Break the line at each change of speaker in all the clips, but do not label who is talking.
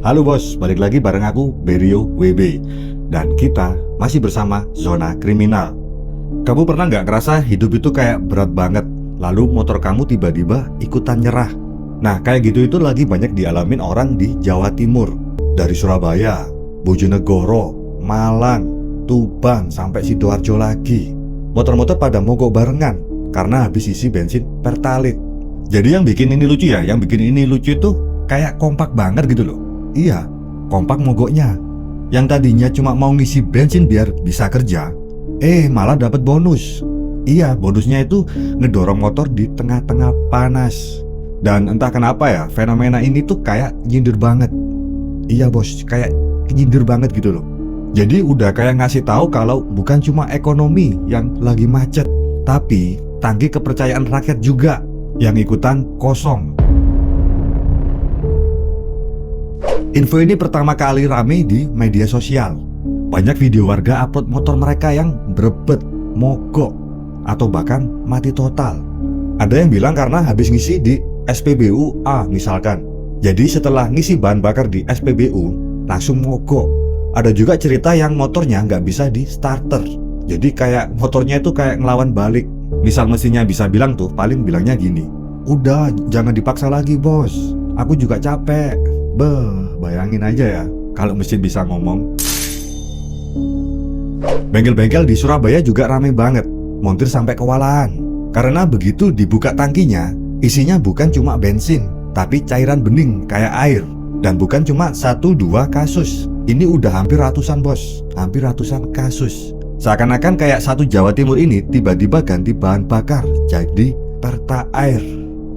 Halo bos, balik lagi bareng aku, Berio WB. Dan kita masih bersama Zona Kriminal. Kamu pernah nggak ngerasa hidup itu kayak berat banget, lalu motor kamu tiba-tiba ikutan nyerah? Nah, kayak gitu itu lagi banyak dialamin orang di Jawa Timur. Dari Surabaya, Bojonegoro, Malang, Tuban, sampai Sidoarjo lagi. Motor-motor pada mogok barengan karena habis isi bensin Pertalite. Jadi yang bikin ini lucu ya, itu kayak kompak banget gitu loh. Iya, kompak mogoknya. Yang tadinya cuma mau ngisi bensin biar bisa kerja, malah dapat bonus. Iya, bonusnya itu ngedorong motor di tengah-tengah panas. Dan entah kenapa ya, fenomena ini tuh kayak nyindir banget. Iya bos, kayak nyindir banget gitu loh. Jadi udah kayak ngasih tahu kalau bukan cuma ekonomi yang lagi macet, tapi tangki kepercayaan rakyat juga yang ikutan kosong. Info ini pertama kali rame di media sosial. Banyak video warga upload motor mereka yang berebet, mogok, atau bahkan mati total. Ada yang bilang karena habis ngisi di SPBU A misalkan. Jadi setelah ngisi bahan bakar di SPBU, langsung mogok. Ada juga cerita yang motornya nggak bisa di starter. Jadi kayak motornya itu kayak ngelawan balik. Misal mesinnya bisa bilang tuh, paling bilangnya gini, "Udah, jangan dipaksa lagi bos, aku juga capek." Bayangin aja ya, kalau mesin bisa ngomong. Bengkel-bengkel di Surabaya juga rame banget, montir sampai kewalahan. Karena begitu dibuka tangkinya, isinya bukan cuma bensin, tapi cairan bening kayak air. Dan bukan cuma 1-2 kasus, ini udah hampir ratusan bos, hampir ratusan kasus. Seakan-akan kayak satu Jawa Timur ini tiba-tiba ganti bahan bakar jadi Pertalite,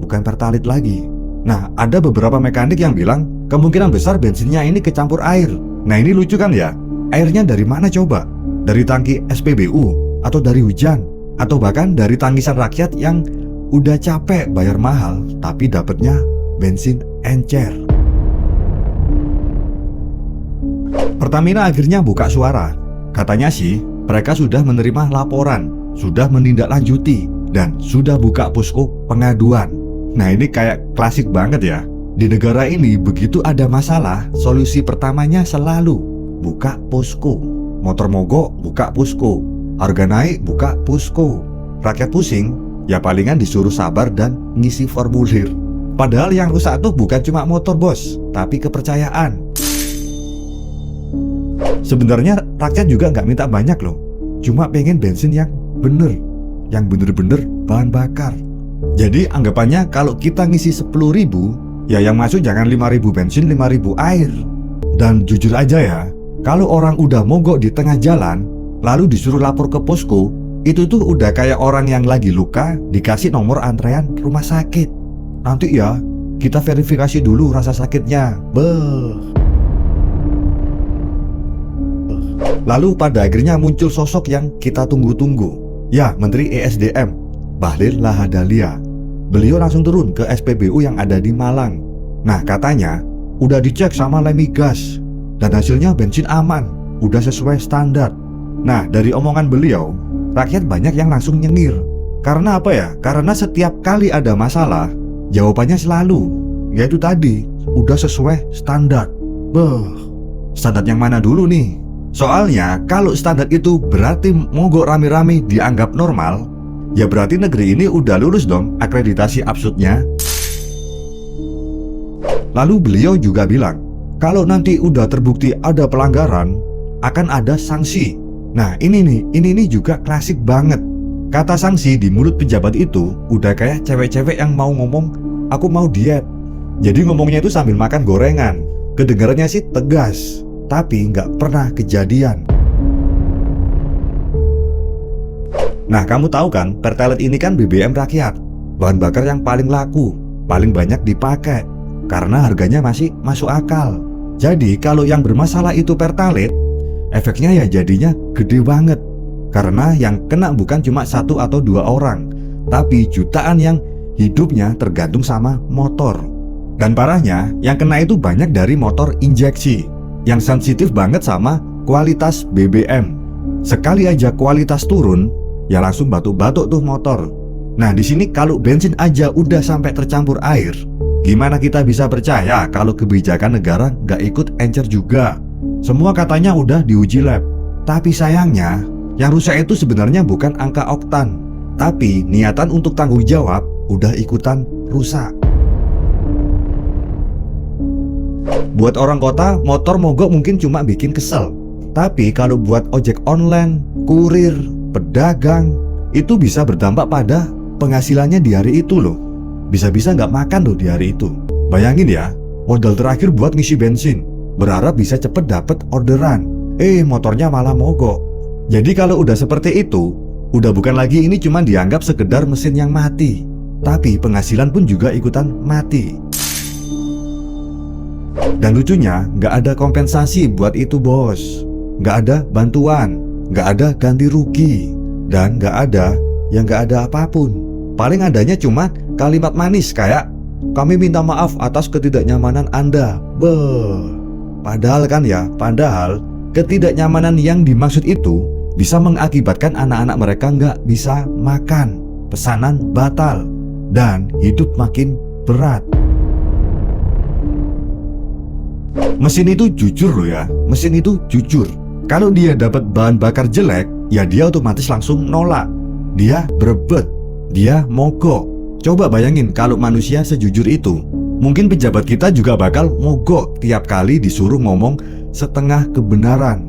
bukan Pertalite lagi. Nah, ada beberapa mekanik yang bilang kemungkinan besar bensinnya ini kecampur air. Nah, ini lucu kan ya? Airnya dari mana coba? Dari tangki SPBU? Atau dari hujan? Atau bahkan dari tangisan rakyat yang udah capek bayar mahal tapi dapatnya bensin encer. Pertamina akhirnya buka suara. Katanya sih, mereka sudah menerima laporan, sudah menindaklanjuti, dan sudah buka posko pengaduan. Nah, ini kayak klasik banget ya. Di negara ini begitu ada masalah, solusi pertamanya selalu buka posko. Motor mogok, buka posko. Harga naik, buka posko. Rakyat pusing, ya palingan disuruh sabar dan ngisi formulir. Padahal yang rusak tuh bukan cuma motor bos, tapi kepercayaan. Sebenarnya rakyat juga nggak minta banyak loh, cuma pengen bensin yang bener, yang bener-bener bahan bakar. Jadi anggapannya kalau kita ngisi 10.000, ya yang masuk jangan 5.000 bensin, 5.000 air. Dan jujur aja ya, kalau orang udah mogok di tengah jalan, lalu disuruh lapor ke posko, itu tuh udah kayak orang yang lagi luka dikasih nomor antrean rumah sakit. Nanti ya, kita verifikasi dulu rasa sakitnya. Lalu pada akhirnya muncul sosok yang kita tunggu-tunggu. Ya, Menteri ESDM, Bahlil Lahadalia. Beliau langsung turun ke SPBU yang ada di Malang. Nah, katanya udah dicek sama Lemigas dan hasilnya bensin aman, udah sesuai standar. Nah, dari omongan beliau, rakyat banyak yang langsung nyengir. Karena apa ya? Karena setiap kali ada masalah, jawabannya selalu, yaitu tadi, udah sesuai standar. Standar yang mana dulu nih? Soalnya kalau standar itu berarti mogok rame-rame dianggap normal, ya berarti negeri ini udah lulus dong akreditasi absurdnya. Lalu beliau juga bilang, kalau nanti udah terbukti ada pelanggaran, akan ada sanksi. Nah ini nih juga klasik banget. Kata sanksi di mulut pejabat itu udah kayak cewek-cewek yang mau ngomong, aku mau diet. Jadi ngomongnya itu sambil makan gorengan. Kedengarannya sih tegas, tapi nggak pernah kejadian. Nah, kamu tahu kan, Pertalite ini kan BBM rakyat, bahan bakar yang paling laku, paling banyak dipakai, karena harganya masih masuk akal. Jadi kalau yang bermasalah itu Pertalite, efeknya ya jadinya gede banget. Karena yang kena bukan cuma 1 atau 2 orang, tapi jutaan yang hidupnya tergantung sama motor. Dan parahnya, yang kena itu banyak dari motor injeksi, yang sensitif banget sama kualitas BBM. Sekali aja kualitas turun, ya langsung batuk-batuk tuh motor. Nah, di sini kalau bensin aja udah sampai tercampur air, Gimana kita bisa percaya kalau kebijakan negara nggak ikut encer juga? Semua katanya udah diuji lab. Tapi sayangnya, yang rusak itu sebenarnya bukan angka oktan, tapi niatan untuk tanggung jawab udah ikutan rusak. Buat orang kota, motor mogok mungkin cuma bikin kesel. Tapi kalau buat ojek online, kurir, pedagang, itu bisa berdampak pada penghasilannya di hari itu loh. Bisa-bisa nggak makan loh di hari itu. Bayangin ya, modal terakhir buat ngisi bensin, berharap bisa cepet dapet orderan. Motornya malah mogok. Jadi kalau udah seperti itu, udah bukan lagi ini cuma dianggap sekedar mesin yang mati, tapi penghasilan pun juga ikutan mati. Dan lucunya, nggak ada kompensasi buat itu bos. Nggak ada bantuan, nggak ada ganti rugi, dan nggak ada apapun. Paling adanya cuma kalimat manis kayak, "Kami minta maaf atas ketidaknyamanan Anda." Padahal ketidaknyamanan yang dimaksud itu bisa mengakibatkan anak-anak mereka nggak bisa makan, pesanan batal, dan hidup makin berat. Mesin itu jujur loh ya, mesin itu jujur. Kalau dia dapat bahan bakar jelek, ya dia otomatis langsung nolak. Dia berebut, dia mogok. Coba bayangin kalau manusia sejujur itu. Mungkin pejabat kita juga bakal mogok tiap kali disuruh ngomong setengah kebenaran.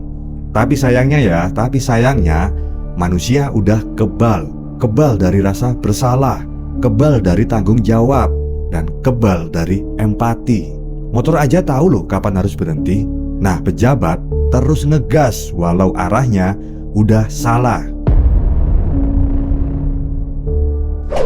Tapi sayangnya manusia udah kebal dari rasa bersalah, kebal dari tanggung jawab, dan kebal dari empati. Motor aja tahu loh kapan harus berhenti. Nah, pejabat terus ngegas walau arahnya udah salah.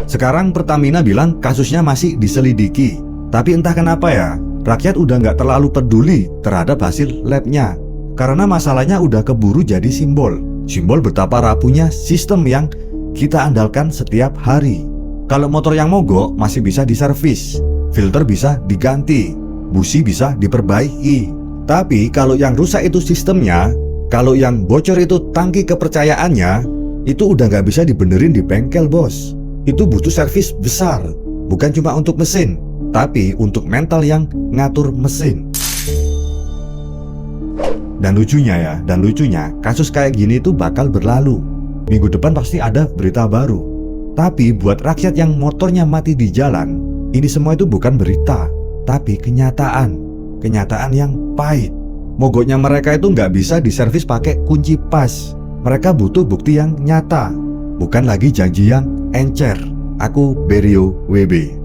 Sekarang Pertamina bilang kasusnya masih diselidiki. Tapi entah kenapa ya, rakyat udah nggak terlalu peduli terhadap hasil labnya. Karena masalahnya udah keburu jadi simbol betapa rapuhnya sistem yang kita andalkan setiap hari. Kalau motor yang mogok masih bisa diservis, filter bisa diganti, busi bisa diperbaiki. Tapi kalau yang rusak itu sistemnya, kalau yang bocor itu tangki kepercayaannya, itu udah nggak bisa dibenerin di bengkel bos. Itu butuh servis besar, bukan cuma untuk mesin, tapi untuk mental yang ngatur mesin. Dan lucunya kasus kayak gini itu bakal berlalu. Minggu depan pasti ada berita baru. Tapi buat rakyat yang motornya mati di jalan, ini semua itu bukan berita, tapi kenyataan yang pahit. Mogoknya mereka itu nggak bisa diservis pakai kunci pas. Mereka butuh bukti yang nyata, bukan lagi janji yang encer. Aku Berio WB.